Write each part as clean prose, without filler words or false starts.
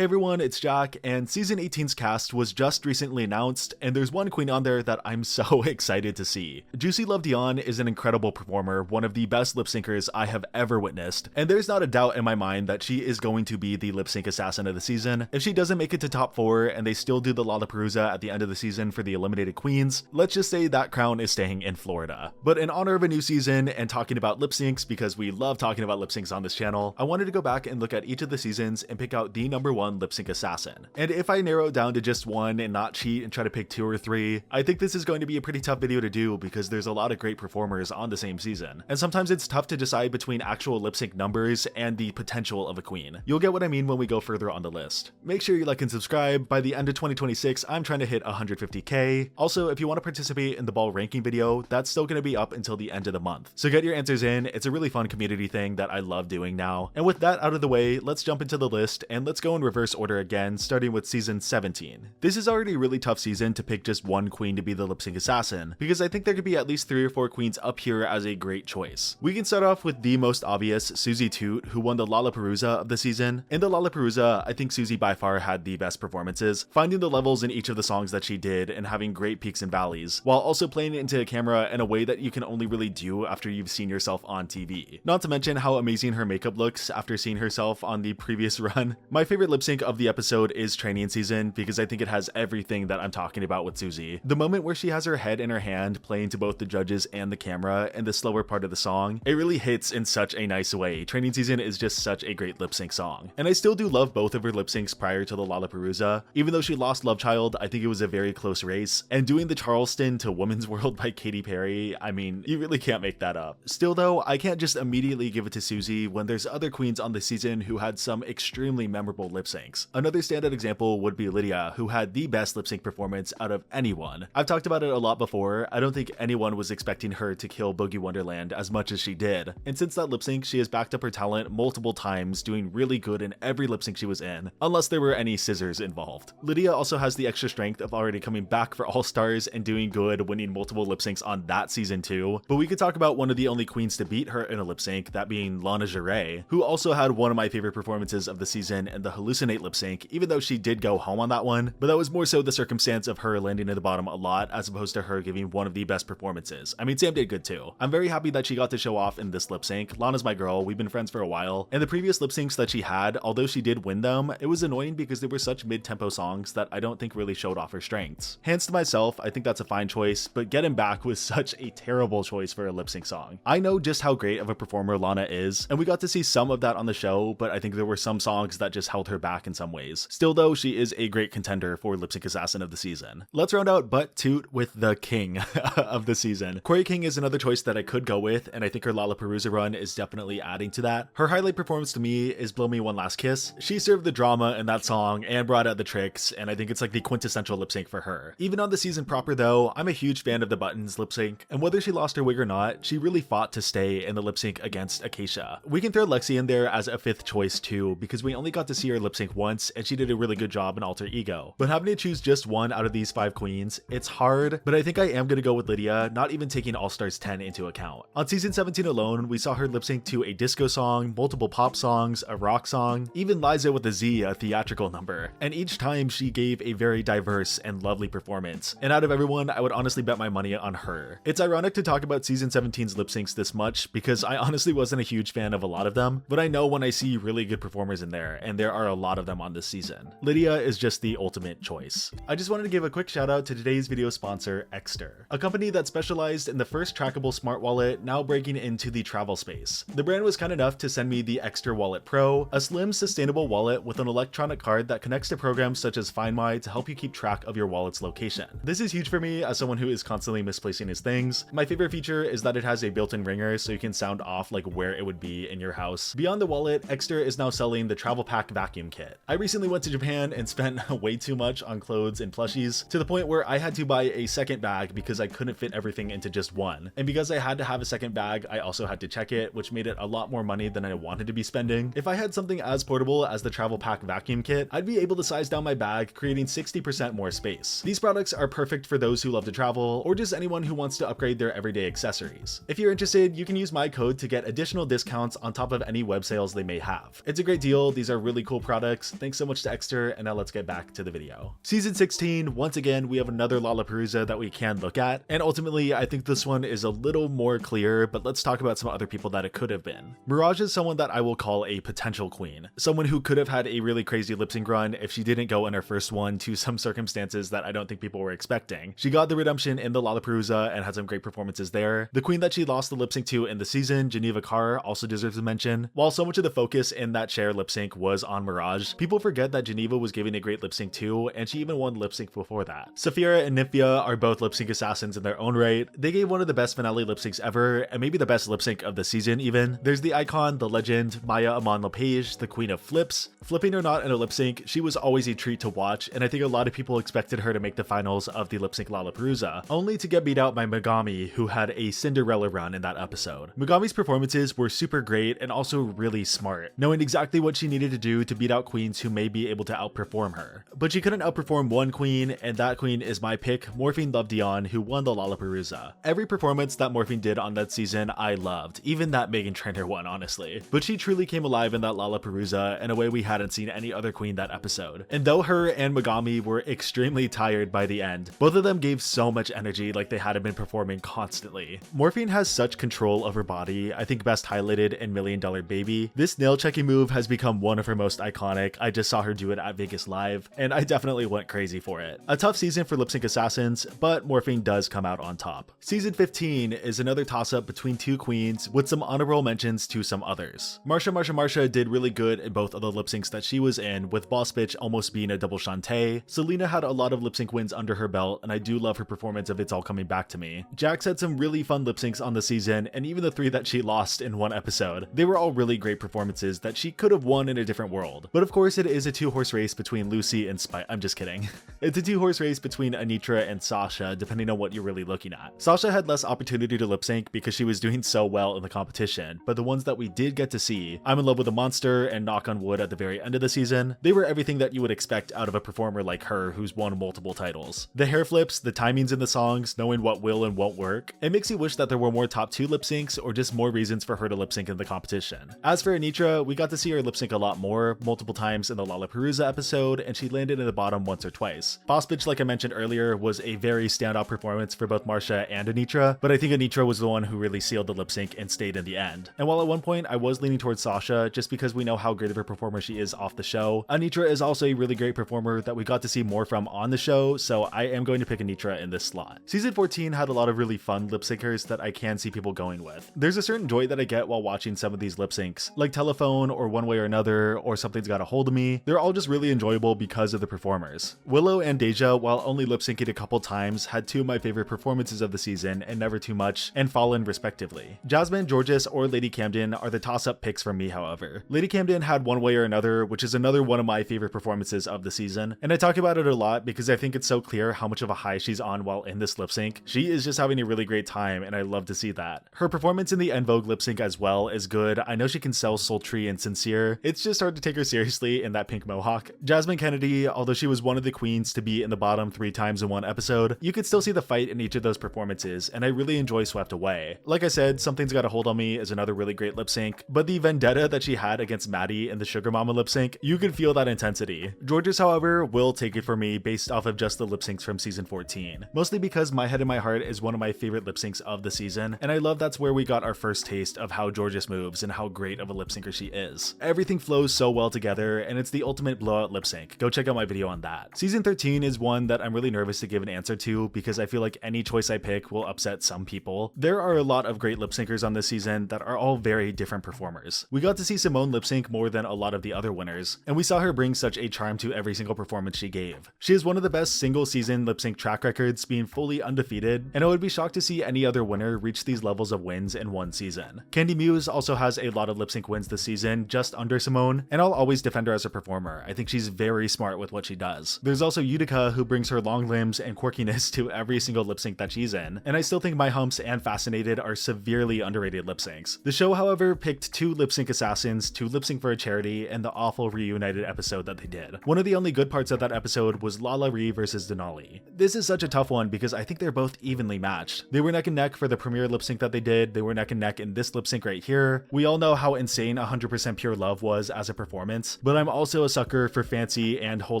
Hey everyone, it's Jack, and Season 18's cast was just recently announced, and there's one queen on there that I'm so excited to see. Juicy Love Dion is an incredible performer, one of the best lip syncers I have ever witnessed, and there's not a doubt in my mind that she is going to be the lip sync assassin of the season. If she doesn't make it to top 4 and they still do the Lollapalooza at the end of the season for the eliminated queens, let's just say that crown is staying in Florida. But in honor of a new season and talking about lip syncs, because we love talking about lip syncs on this channel, I wanted to go back and look at each of the seasons and pick out the #1 lip sync assassin. And if I narrow it down to just one and not cheat and try to pick 2 or 3, I think this is going to be a pretty tough video to do because there's a lot of great performers on the same season. And sometimes it's tough to decide between actual lip sync numbers and the potential of a queen. You'll get what I mean when we go further on the list. Make sure you like and subscribe. By the end of 2026, I'm trying to hit 150k. Also, if you want to participate in the ball ranking video, that's still going to be up until the end of the month. So get your answers in. It's a really fun community thing that I love doing now. And with that out of the way, let's jump into the list and let's go in reverse order again, starting with season 17. This is already a really tough season to pick just one queen to be the lip sync assassin, because I think there could be at least 3 or 4 queens up here as a great choice. We can start off with the most obvious, Susie Toot, who won the Lollapalooza of the season. In the Lollapalooza, I think Susie by far had the best performances, finding the levels in each of the songs that she did and having great peaks and valleys, while also playing it into a camera in a way that you can only really do after you've seen yourself on TV. Not to mention how amazing her makeup looks after seeing herself on the previous run. My favorite lip sync of the episode is Training Season because I think it has everything that I'm talking about with Susie. The moment where she has her head in her hand playing to both the judges and the camera in the slower part of the song, it really hits in such a nice way. Training Season is just such a great lip sync song. And I still do love both of her lip syncs prior to the Lollapalooza. Even though she lost Love Child, I think it was a very close race. And doing the Charleston to Woman's World by Katy Perry, I mean, you really can't make that up. Still though, I can't just immediately give it to Susie when there's other queens on the season who had some extremely memorable lip syncs. Another standout example would be Lydia, who had the best lip sync performance out of anyone. I've talked about it a lot before. I don't think anyone was expecting her to kill Boogie Wonderland as much as she did. And since that lip sync, she has backed up her talent multiple times, doing really good in every lip sync she was in, unless there were any scissors involved. Lydia also has the extra strength of already coming back for All Stars and doing good, winning multiple lip syncs on that season too. But we could talk about one of the only queens to beat her in a lip sync, that being Lana Jarre, who also had one of my favorite performances of the season in the Hallucinate lip sync, even though she did go home on that one, but that was more so the circumstance of her landing at the bottom a lot as opposed to her giving one of the best performances. I mean, Sam did good too. I'm very happy that she got to show off in this lip sync. Lana's my girl, we've been friends for a while, and the previous lip syncs that she had, although she did win them, it was annoying because they were such mid-tempo songs that I don't think really showed off her strengths. Hands to myself, I think that's a fine choice, but Get Him Back was such a terrible choice for a lip sync song. I know just how great of a performer Lana is, and we got to see some of that on the show, but I think there were some songs that just held her back in some ways. Still though, she is a great contender for lip sync assassin of the season. Let's round out Butt Toot with the king of the season. Corey King is another choice that I could go with, and I think her Lollapalooza run is definitely adding to that. Her highlight performance to me is Blow Me One Last Kiss. She served the drama in that song and brought out the tricks, and I think it's like the quintessential lip sync for her. Even on the season proper though, I'm a huge fan of the Buttons lip sync, and whether she lost her wig or not, she really fought to stay in the lip sync against Acacia. We can throw Lexi in there as a 5th choice too, because we only got to see her lip sync once, and she did a really good job in Alter Ego. But having to choose just one out of these 5 queens, it's hard, but I think I am gonna go with Lydia, not even taking All Stars 10 into account. On season 17 alone, we saw her lip sync to a disco song, multiple pop songs, a rock song, even Liza with a Z, a theatrical number. And each time she gave a very diverse and lovely performance. And out of everyone, I would honestly bet my money on her. It's ironic to talk about season 17's lip syncs this much because I honestly wasn't a huge fan of a lot of them, but I know when I see really good performers in there, and there are a lot of them on this season. Lydia is just the ultimate choice. I just wanted to give a quick shout out to today's video sponsor, Exter, a company that specialized in the first trackable smart wallet, now breaking into the travel space. The brand was kind enough to send me the Exter Wallet Pro, a slim, sustainable wallet with an electronic card that connects to programs such as Find My to help you keep track of your wallet's location. This is huge for me as someone who is constantly misplacing his things. My favorite feature is that it has a built-in ringer so you can sound off like where it would be in your house. Beyond the wallet, Exter is now selling the travel pack vacuum kit. I recently went to Japan and spent way too much on clothes and plushies to the point where I had to buy a second bag because I couldn't fit everything into just one. And because I had to have a second bag, I also had to check it, which made it a lot more money than I wanted to be spending. If I had something as portable as the travel pack vacuum kit, I'd be able to size down my bag, creating 60% more space. These products are perfect for those who love to travel or just anyone who wants to upgrade their everyday accessories. If you're interested, you can use my code to get additional discounts on top of any web sales they may have. It's a great deal. These are really cool products Alex. Thanks so much to Exter, and now let's get back to the video. Season 16, once again, we have another Lollapalooza that we can look at, and ultimately, I think this one is a little more clear, but let's talk about some other people that it could have been. Mirage is someone that I will call a potential queen, someone who could have had a really crazy lip sync run if she didn't go in her first one to some circumstances that I don't think people were expecting. She got the redemption in the Lollapalooza and had some great performances there. The queen that she lost the lip sync to in the season, Geneva Carr, also deserves a mention. While so much of the focus in that Cher lip sync was on Mirage, people forget that Geneva was giving a great lip sync too, and she even won lip sync before that. Saphira and Nymphia are both lip sync assassins in their own right. They gave one of the best finale lip syncs ever, and maybe the best lip sync of the season even. There's the icon, the legend, Maya Amon Lepage, the queen of flips. Flipping or not in a lip sync, she was always a treat to watch, and I think a lot of people expected her to make the finals of the lip sync Lollapalooza, only to get beat out by Megami, who had a Cinderella run in that episode. Megami's performances were super great and also really smart, knowing exactly what she needed to do to beat out queens who may be able to outperform her. But she couldn't outperform one queen, and that queen is my pick, Morphine Love Dion, who won the Lollapalooza. Every performance that Morphine did on that season I loved, even that Meghan Trainor one, honestly. But she truly came alive in that Lollapalooza in a way we hadn't seen any other queen that episode. And though her and Megami were extremely tired by the end, both of them gave so much energy like they hadn't been performing constantly. Morphine has such control of her body, I think best highlighted in $1 Million Baby. This nail checking move has become one of her most iconic. I just saw her do it at Vegas Live, and I definitely went crazy for it. A tough season for lip sync assassins, but Morphine does come out on top. Season 15 is another toss-up between two queens with some honorable mentions to some others. Marsha did really good in both of the lip syncs that she was in, with Boss Bitch almost being a double Shantae. Selena had a lot of lip sync wins under her belt, and I do love her performance of It's All Coming Back to Me. Jax had some really fun lip syncs on the season, and even the 3 that she lost in one episode. They were all really great performances that she could have won in a different world. But of course, it is a 2-horse race between Lucy and Spike. I'm just kidding. It's a 2-horse race between Anitra and Sasha, depending on what you're really looking at. Sasha had less opportunity to lip sync because she was doing so well in the competition, but the ones that we did get to see, I'm in Love with a Monster and Knock on Wood at the very end of the season, they were everything that you would expect out of a performer like her who's won multiple titles. The hair flips, the timings in the songs, knowing what will and won't work, it makes you wish that there were more top 2 lip syncs or just more reasons for her to lip sync in the competition. As for Anitra, we got to see her lip sync a lot more, multiple times in the Lollapalooza episode, and she landed in the bottom once or twice. Boss Bitch, like I mentioned earlier, was a very standout performance for both Marsha and Anitra, but I think Anitra was the one who really sealed the lip sync and stayed in the end. And while at one point I was leaning towards Sasha, just because we know how great of a performer she is off the show, Anitra is also a really great performer that we got to see more from on the show, so I am going to pick Anitra in this slot. Season 14 had a lot of really fun lip syncers that I can see people going with. There's a certain joy that I get while watching some of these lip syncs, like Telephone or One Way or Another or Something's Got a Hold of Me. They're all just really enjoyable because of the performers. Willow and Deja, while only lip syncing a couple times, had 2 of my favorite performances of the season and Never Too Much and Fallen respectively. Jasmine, Georges, or Lady Camden are the toss-up picks for me, however. Lady Camden had One Way or Another, which is another one of my favorite performances of the season, and I talk about it a lot because I think it's so clear how much of a high she's on while in this lip sync. She is just having a really great time, and I love to see that. Her performance in the En Vogue lip sync as well is good. I know she can sell sultry and sincere. It's just hard to take her seriously in that pink mohawk. Jasmine Kennedy, although she was one of the queens to be in the bottom 3 times in one episode, you could still see the fight in each of those performances, and I really enjoy Swept Away. Like I said, Something's Got a Hold on Me is another really great lip sync, but the vendetta that she had against Maddie in the Sugar Mama lip sync, you could feel that intensity. Georges, however, will take it for me based off of just the lip syncs from season 14, mostly because My Head in My Heart is one of my favorite lip syncs of the season, and I love that's where we got our first taste of how Georges moves and how great of a lip syncer she is. Everything flows so well together, and it's the ultimate blowout lip sync. Go check out my video on that. Season 13 is one that I'm really nervous to give an answer to because I feel like any choice I pick will upset some people. There are a lot of great lip syncers on this season that are all very different performers. We got to see Simone lip sync more than a lot of the other winners, and we saw her bring such a charm to every single performance she gave. She has one of the best single season lip sync track records, being fully undefeated, and I would be shocked to see any other winner reach these levels of wins in one season. Candy Muse also has a lot of lip sync wins this season, just under Simone, and I'll always defend her as a performer. I think she's very smart with what she does. There's also Utica, who brings her long limbs and quirkiness to every single lip sync that she's in, and I still think My Humps and Fascinated are severely underrated lip syncs. The show, however, picked 2 lip sync assassins to lip sync for a charity in the awful reunited episode that they did. One of the only good parts of that episode was Lala Ree versus Denali. This is such a tough one because I think they're both evenly matched. They were neck and neck for the premiere lip sync that they did. They were neck and neck in this lip sync right here. We all know how insane 100% Pure Love was as a performance, performance. But I'm also a sucker for Fancy and Whole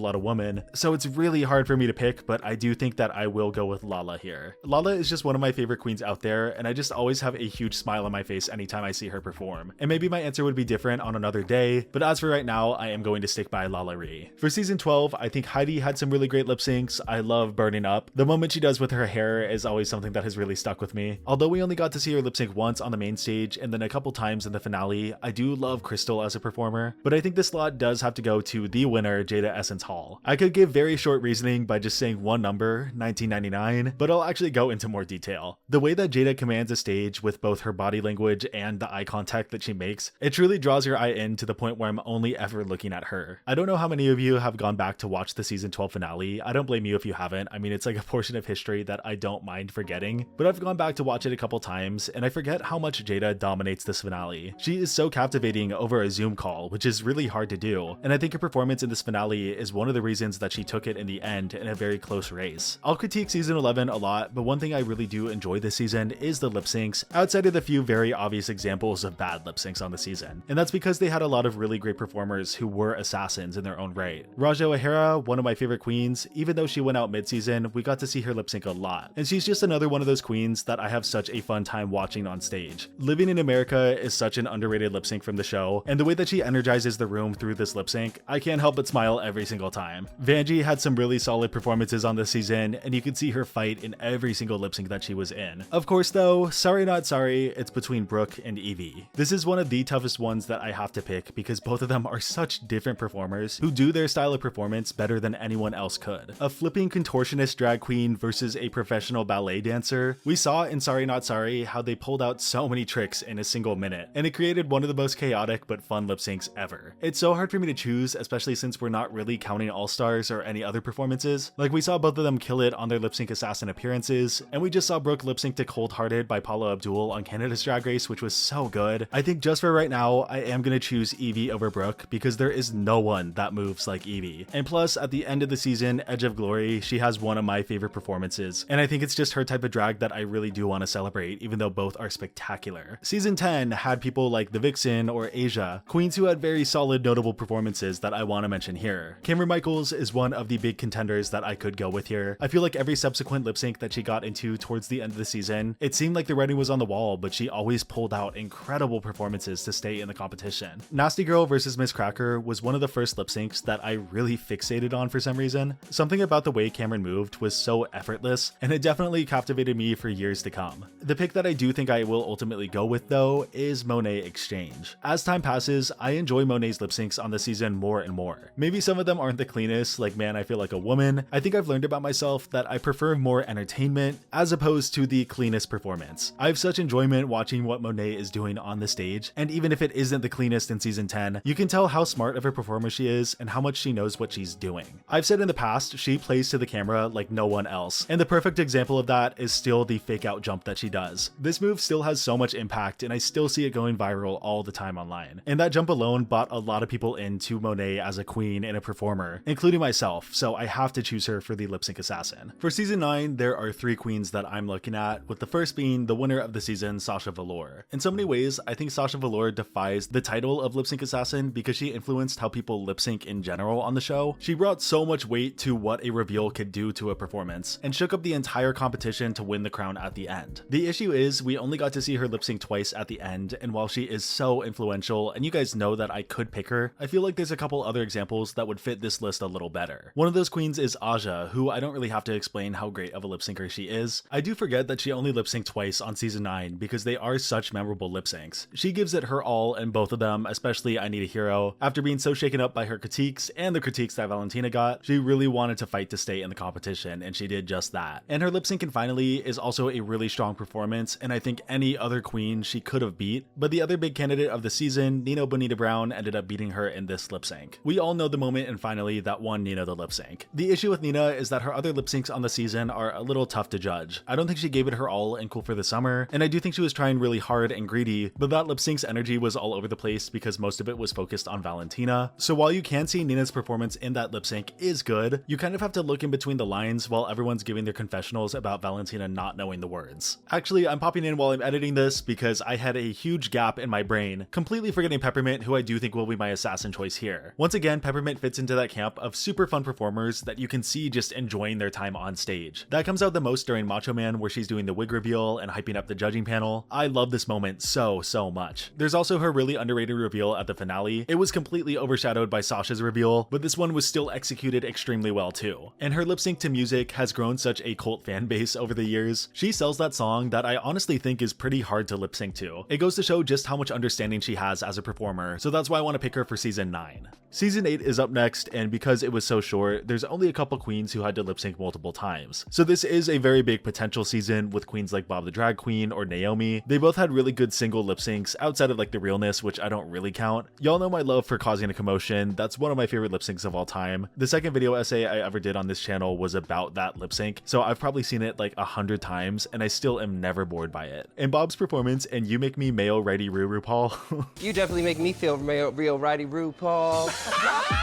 Lotta Woman, so it's really hard for me to pick, but I do think that I will go with Lala here. Lala is just one of my favorite queens out there, and I just always have a huge smile on my face anytime I see her perform. And maybe my answer would be different on another day, but as for right now, I am going to stick by Lala Ri. For season 12, I think Heidi had some really great lip syncs. I love Burning Up. The moment she does with her hair is always something that has really stuck with me. Although we only got to see her lip sync once on the main stage and then a couple times in the finale, I do love Crystal as a performer, but I think this slot does have to go to the winner, Jada Essence Hall. I could give very short reasoning by just saying one number, 1999, but I'll actually go into more detail. The way that Jada commands a stage with both her body language and the eye contact that she makes, it truly draws your eye in to the point where I'm only ever looking at her. I don't know how many of you have gone back to watch the season 12 finale. I don't blame you if you haven't. I mean, it's like a portion of history that I don't mind forgetting, but I've gone back to watch it a couple times and I forget how much Jada dominates this finale. She is so captivating over a Zoom call, which is really hard to do, and I think her performance in this finale is one of the reasons that she took it in the end in a very close race. I'll critique season 11 a lot, but one thing I really do enjoy this season is the lip syncs, outside of the few very obvious examples of bad lip syncs on the season, and that's because they had a lot of really great performers who were assassins in their own right. Raja O'Hara, one of my favorite queens, even though she went out mid-season, we got to see her lip sync a lot, and she's just another one of those queens that I have such a fun time watching on stage. Living in America is such an underrated lip sync from the show, and the way that she energizes the room through this lip sync, I can't help but smile every single time. Vanjie had some really solid performances on this season, and you could see her fight in every single lip sync that she was in. Of course though, sorry not sorry, it's between Brooke and Evie. This is one of the toughest ones that I have to pick because both of them are such different performers who do their style of performance better than anyone else could. A flipping contortionist drag queen versus a professional ballet dancer. We saw in Sorry Not Sorry how they pulled out so many tricks in a single minute, and it created one of the most chaotic but fun lip syncs ever. It's so hard for me to choose, especially since we're not really counting All-Stars or any other performances. Like, we saw both of them kill it on their lip sync assassin appearances, and we just saw Brooke lip sync to Cold Hearted by Paula Abdul on Canada's Drag Race, which was so good. I think just for right now, I am gonna choose Evie over Brooke because there is no one that moves like Evie. And plus, at the end of the season, Edge of Glory, she has one of my favorite performances, and I think it's just her type of drag that I really do want to celebrate, even though both are spectacular. Season 10 had people like the Vixen or Asia, queens who had very solid notable performances that I want to mention here. Cameron Michaels is one of the big contenders that I could go with here. I feel like every subsequent lip sync that she got into towards the end of the season, it seemed like the writing was on the wall, but she always pulled out incredible performances to stay in the competition. Nasty Girl versus Miss Cracker was one of the first lip syncs that I really fixated on for some reason. Something about the way Cameron moved was so effortless, and it definitely captivated me for years to come. The pick that I do think I will ultimately go with though is Monet Exchange. As time passes, I enjoy Monet's lip syncs on the season more and more. Maybe some of them aren't the cleanest, like Man I Feel Like a Woman. I think I've learned about myself that I prefer more entertainment as opposed to the cleanest performance. I have such enjoyment watching what Monet is doing on the stage, and even if it isn't the cleanest in season 10, you can tell how smart of a performer she is and how much she knows what she's doing. I've said in the past, she plays to the camera like no one else, and the perfect example of that is still the fake out jump that she does. This move still has so much impact, and I still see it going viral all the time online. And that jump alone brought a lot of people into Monet as a queen and a performer, including myself, so I have to choose her for the lip sync assassin. For season 9, there are 3 queens that I'm looking at, with the first being the winner of the season, Sasha Velour. In so many ways, I think Sasha Velour defies the title of lip sync assassin because she influenced how people lip sync in general on the show. She brought so much weight to what a reveal could do to a performance, and shook up the entire competition to win the crown at the end. The issue is, we only got to see her lip sync twice at the end, and while she is so influential, and you guys know that I could pick her, I feel like there's a couple other examples that would fit this list a little better. One of those queens is Aja, who I don't really have to explain how great of a lip syncer she is. I do forget that she only lip synced twice on season 9 because they are such memorable lip syncs. She gives it her all in both of them, especially I Need a Hero. After being so shaken up by her critiques and the critiques that Valentina got, she really wanted to fight to stay in the competition, and she did just that. And her lip sync in Finally is also a really strong performance, and I think any other queen she could have beat, but the other big candidate of the season, Nino Bonita Brown, ended up beating her in this lip sync. We all know the moment in Finally that won Nina the lip sync. The issue with Nina is that her other lip syncs on the season are a little tough to judge. I don't think she gave it her all in Cool for the Summer, and I do think she was trying really hard and greedy, but that lip sync's energy was all over the place because most of it was focused on Valentina. So while you can see Nina's performance in that lip sync is good, you kind of have to look in between the lines while everyone's giving their confessionals about Valentina not knowing the words. Actually, I'm popping in while I'm editing this because I had a huge gap in my brain, completely forgetting Peppermint, who I do think will be my assassin choice here. Once again, Peppermint fits into that camp of super fun performers that you can see just enjoying their time on stage. That comes out the most during Macho Man, where she's doing the wig reveal and hyping up the judging panel. I love this moment so much. There's also her really underrated reveal at the finale. It was completely overshadowed by Sasha's reveal, but this one was still executed extremely well too. And her lip sync to music has grown such a cult fan base over the years. She sells that song that I honestly think is pretty hard to lip sync to. It goes to show just how much understanding she has as a performer, so that's why I want to pick her for season 9. Season 8 is up next, and because it was so short, there's only a couple queens who had to lip sync multiple times. So this is a very big potential season with queens like Bob the Drag Queen or Naomi. They both had really good single lip syncs outside of like the realness, which I don't really count. Y'all know my love for causing a commotion. That's one of my favorite lip syncs of all time. The second video essay I ever did on this channel was about that lip sync, so I've probably seen it like 100 times and I still am never bored by it. And Bob's performance and You Make Me Mayo Righty Roo RuPaul. You definitely make me feel real righty RuPaul.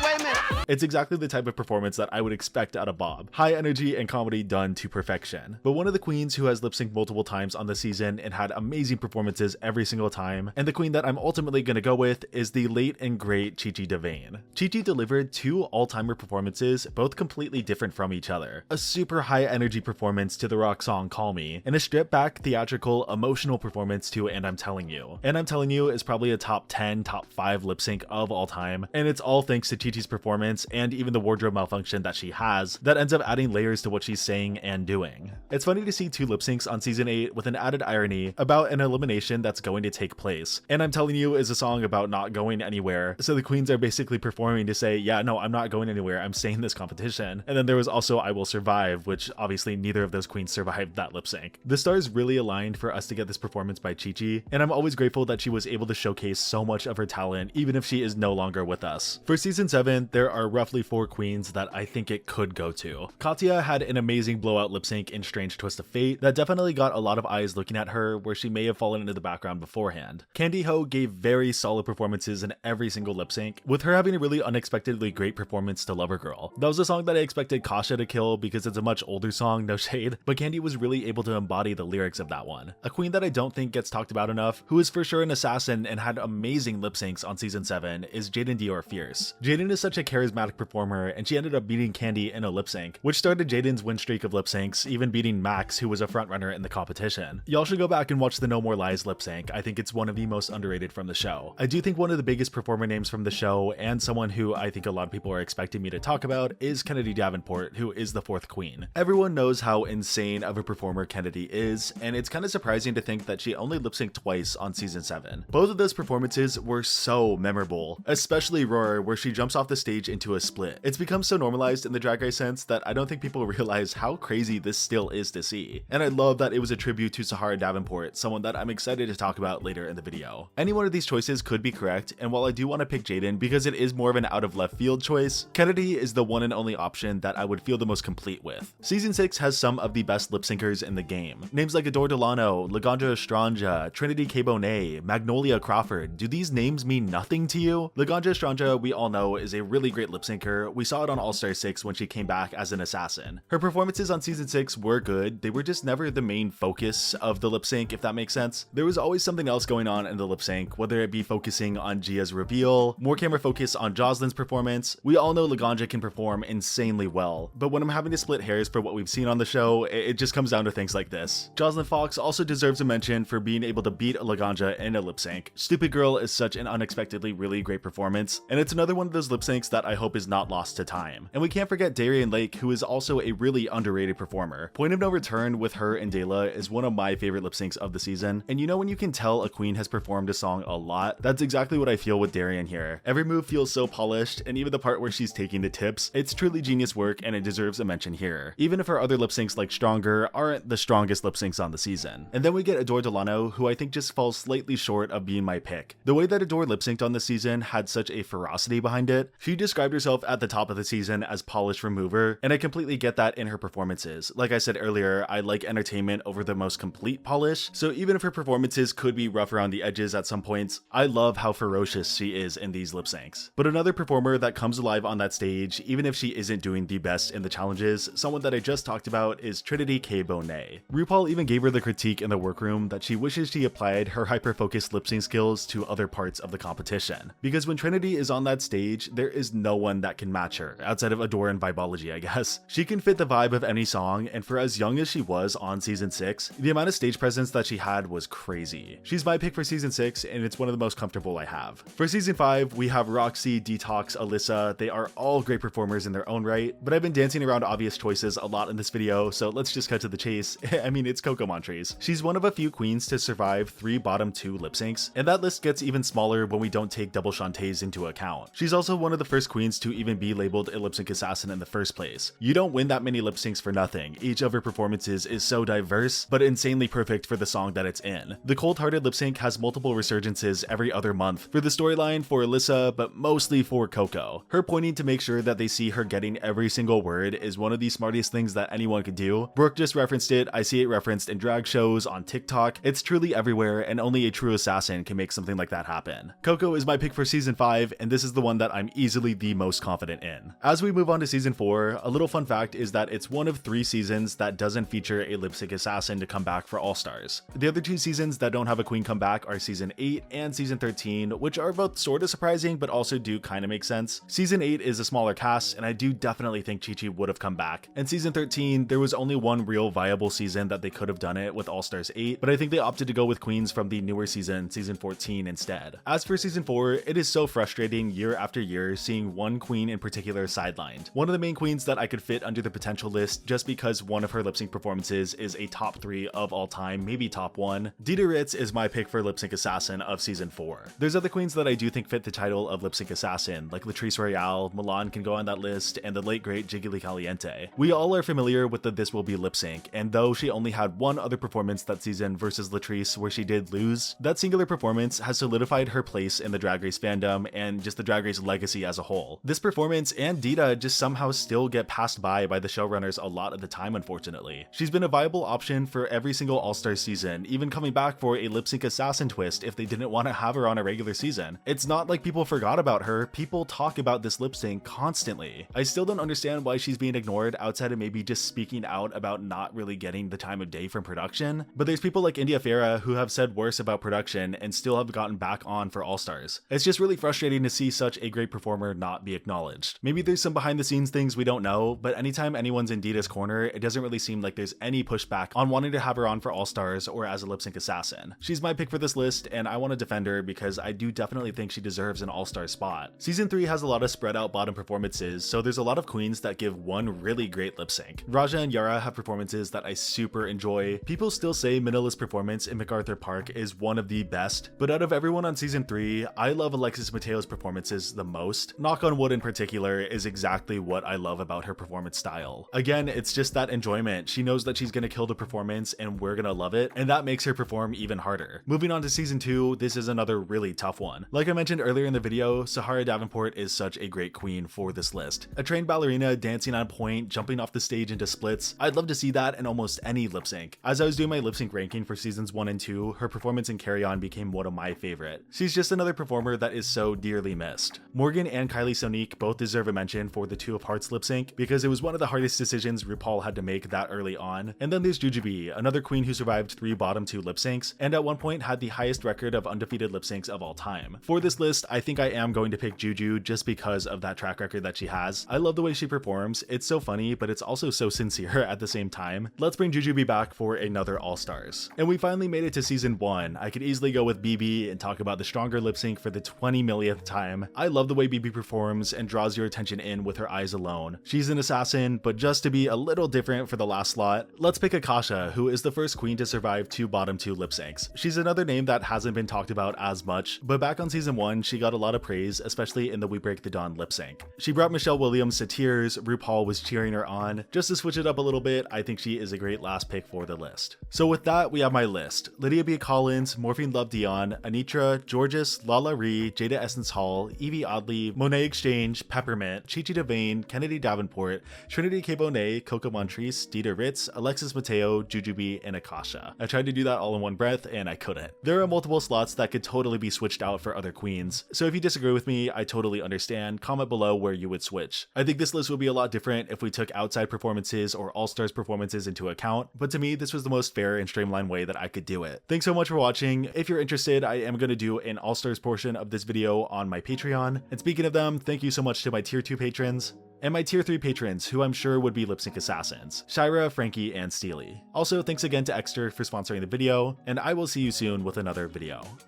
Wait a minute. It's exactly the type of performance that I would expect out of Bob. High energy and comedy done to perfection. But one of the queens who has lip synced multiple times on the season and had amazing performances every single time, and the queen that I'm ultimately gonna go with, is the late and great Chi Chi DeVayne. Chi Chi delivered 2 all-timer performances, both completely different from each other. A super high energy performance to the rock song Call Me, and a stripped back theatrical emotional performance to And I'm Telling You. And I'm Telling You is probably a top 10, top 5 lip sync of all time, and it's all thanks to Chi Chi's performance and even the wardrobe malfunction that she has that ends up adding layers to what she's saying and doing. It's funny to see 2 lip syncs on season 8 with an added irony about an elimination that's going to take place. And I'm Telling You is a song about not going anywhere, so the queens are basically performing to say, yeah, no, I'm not going anywhere, I'm staying in this competition. And then there was also I Will Survive, which obviously neither of those queens survived that lip sync. The stars really aligned for us to get this performance by Chi Chi, and I'm always grateful that she was able to showcase so much of her talent even if she is no longer with us. For season 7, there are roughly 4 queens that I think it could go to. Katya had an amazing blowout lip sync in Strange Twist of Fate that definitely got a lot of eyes looking at her where she may have fallen into the background beforehand. Candy Ho gave very solid performances in every single lip sync, with her having a really unexpectedly great performance to Lover Girl. That was a song that I expected Kasha to kill because it's a much older song, no shade, but Candy was really able to embody the lyrics of that one. A queen that I don't think gets talked about enough, who is for sure an assassin and had amazing lip syncs on season 7, is Jaden Dior Fierce. Jaden is such a charismatic performer, and she ended up beating Candy in a lip sync, which started Jaden's win streak of lip syncs, even beating Max, who was a frontrunner in the competition. Y'all should go back and watch the No More Lies lip sync. I think it's one of the most underrated from the show. I do think one of the biggest performer names from the show, and someone who I think a lot of people are expecting me to talk about, is Kennedy Davenport, who is the 4th queen. Everyone knows how insane of a performer Kennedy is, and it's kind of surprising to think that she only lip synced twice on season 7. Both of those performances were so memorable, especially Roar, where she jumps off the stage into a split. It's become so normalized in the Drag Race sense that I don't think people realize how crazy this still is to see. And I love that it was a tribute to Sahara Davenport, someone that I'm excited to talk about later in the video. Any one of these choices could be correct, and while I do want to pick Jaden because it is more of an out of left field choice, Kennedy is the one and only option that I would feel the most complete with. Season 6 has some of the best lip syncers in the game. Names like Adore Delano, Laganja Estranja, Trinity K. Bonet, Magnolia Crawford. Do these names mean nothing to you? Laganja Estranja, we all know, is a really great lip syncer. We saw it on All-Star 6 when she came back as an assassin. Her performances on season 6 were good. They were just never the main focus of the lip sync, if that makes sense. There was always something else going on in the lip sync, whether it be focusing on Gia's reveal, more camera focus on Jocelyn's performance. We all know Laganja can perform insanely well, but when I'm having to split hairs for what we've seen on the show, it just comes down to things like this. Jocelyn Fox also deserves a mention for being able to beat Laganja in a lip sync. Stupid Girl is such an unexpectedly really great performance, and it's another one of those lip syncs that I hope is not lost to time. And we can't forget Darian Lake, who is also a really underrated performer. Point of No Return with her and Dela is one of my favorite lip syncs of the season, and you know when you can tell a queen has performed a song a lot? That's exactly what I feel with Darian here. Every move feels so polished, and even the part where she's taking the tips, it's truly genius work and it deserves a mention here, even if her other lip syncs like Stronger aren't the strongest lip syncs on the season. And then we get Adore Delano, who I think just falls slightly short of being my pick. The way that Adore lip synced on the season had such a ferocity behind it. She described herself at the top of the season as polished remover, and I completely get that in her performances. Like I said earlier, I like entertainment over the most complete polish, so even if her performances could be rough around the edges at some points, I love how ferocious she is in these lip syncs. But another performer that comes alive on that stage, even if she isn't doing the best in the challenges, someone that I just talked about, is Trinity K. Bonet. RuPaul even gave her the critique in the workroom that she wishes she applied her hyper-focused lip sync skills to other parts of the competition. because when Trinity is on that stage, there is no one that can match her, outside of Adore and Vibology, I guess. She can fit the vibe of any song, and for as young as she was on season 6, the amount of stage presence that she had was crazy. She's my pick for season 6, and it's one of the most comfortable I have. For season 5, we have Roxy, Detox, Alyssa. They are all great performers in their own right, but I've been dancing around obvious choices a lot in this video, so let's just cut to the chase. I mean, it's Coco Montrese. She's one of a few queens to survive 3 bottom 2 lip syncs, and that list gets even smaller when we don't take double Shantaes into account. She's also one of the first queens to even be labeled a lip sync assassin in the first place. You don't win that many lip syncs for nothing. Each of her performances is so diverse, but insanely perfect for the song that it's in. The Cold Hearted lip sync has multiple resurgences every other month for the storyline for Alyssa, but mostly for Coco. Her pointing to make sure that they see her getting every single word is one of the smartest things that anyone could do. Brooke just referenced it, I see it referenced in drag shows, on TikTok. It's truly everywhere, and only a true assassin can make something like that happen. Coco is my pick for season 5, and this is the one that I'm easily the most confident in. As we move on to season 4, a little fun fact is that it's one of 3 seasons that doesn't feature a lip sync assassin to come back for All Stars. The other 2 seasons that don't have a queen come back are season 8 and season 13, which are both sort of surprising but also do kind of make sense. Season 8 is a smaller cast, and I do definitely think Chi Chi would have come back. And season 13, there was only one real viable season that they could have done it with All Stars 8, but I think they opted to go with queens from the newer season, season 14 instead. As for season 4, it is so frustrating year after year seeing one queen in particular sidelined. One of the main queens that I could fit under the potential list just because one of her lip sync performances is a top 3 of all time, maybe top 1. Dita Ritz is my pick for lip sync assassin of season 4. There's other queens that I do think fit the title of lip sync assassin, like Latrice Royale, Milan can go on that list, and the late great Jiggly Caliente. We all are familiar with the This Will Be lip sync, and though she only had one other performance that season versus Latrice where she did lose, that singular performance has solidified her place in the Drag Race fandom and just the Drag Race legacy as a whole. This performance and Dita just somehow still get passed by the showrunners a lot of the time, unfortunately. She's been a viable option for every single All-Star season, even coming back for a lip sync assassin twist if they didn't want to have her on a regular season. It's not like people forgot about her, people talk about this lip sync constantly. I still don't understand why she's being ignored outside of maybe just speaking out about not really getting the time of day from production, but there's people like India Farah who have said worse about production and still have gotten back on for All-Stars. It's just really frustrating to see such a great performer not be acknowledged. Maybe there's some behind the scenes things we don't know, but anytime anyone's in Dita's corner, it doesn't really seem like there's any pushback on wanting to have her on for All-Stars or as a lip sync assassin. She's my pick for this list, and I want to defend her because I do definitely think she deserves an All-Star spot. Season 3 has a lot of spread out bottom performances, so there's a lot of queens that give one really great lip sync. Raja and Yara have performances that I super enjoy. People still say Manila's performance in MacArthur Park is one of the best, but out of everyone on season 3, I love Alexis Mateo's performances the most. Knock on Wood in particular is exactly what I love about her performance style. Again, it's just that enjoyment. She knows that she's gonna kill the performance and we're gonna love it, and that makes her perform even harder. Moving on to season 2, this is another really tough one. Like I mentioned earlier in the video, Sahara Davenport is such a great queen for this list. A trained ballerina dancing on point, jumping off the stage into splits. I'd love to see that in almost any lip sync. As I was doing my lip sync ranking for seasons 1 and 2, her performance in Carry On became one of my favorite. She's just another performer that is so dearly missed. Morgan and Kylie Sonique both deserve a mention for the Two of Hearts lip sync because it was one of the hardest decisions RuPaul had to make that early on. And then there's Jujubee, another queen who survived 3 bottom 2 lip syncs and at one point had the highest record of undefeated lip syncs of all time. For this list, I think I am going to pick Juju just because of that track record that she has. I love the way she performs. It's so funny, but it's also so sincere at the same time. Let's bring Jujubee back for another All-Stars. And we finally made it to season 1. I could easily go with BB and talk about the stronger lip sync for the 20 millionth time. I love the way BB performs and draws your attention in with her eyes alone. She's an assassin, but just to be a little different for the last slot, let's pick Akasha, who is the first queen to survive 2 bottom 2 lip syncs. She's another name that hasn't been talked about as much, but back on season 1, she got a lot of praise, especially in the We Break the Dawn lip sync. She brought Michelle Williams to tears, RuPaul was cheering her on. Just to switch it up a little bit, I think she is a great last pick for the list. So with that, we have my list. Lydia B. Collins, Morphine Love Dion, Anitra, Georges, Lala Ree, Jada Essence Hall, Evie Oddly, Monet Exchange, Peppermint, Chi Chi DeVayne, Kennedy Davenport, Trinity K. Bonet, Coco Montrese, Dita Ritz, Alexis Mateo, Jujubee, and Akasha. I tried to do that all in one breath and I couldn't. There are multiple slots that could totally be switched out for other queens, so if you disagree with me, I totally understand. Comment below where you would switch. I think this list would be a lot different if we took outside performances or All-Stars performances into account, but to me this was the most fair and streamlined way that I could do it. Thanks so much for watching. If you're interested, I am going to do an All-Stars portion of this this video on my Patreon. And speaking of them, thank you so much to my tier 2 patrons and my tier 3 patrons, who I'm sure would be lip sync assassins, Shira, Frankie, and Steely. Also, thanks again to Exter for sponsoring the video, and I will see you soon with another video.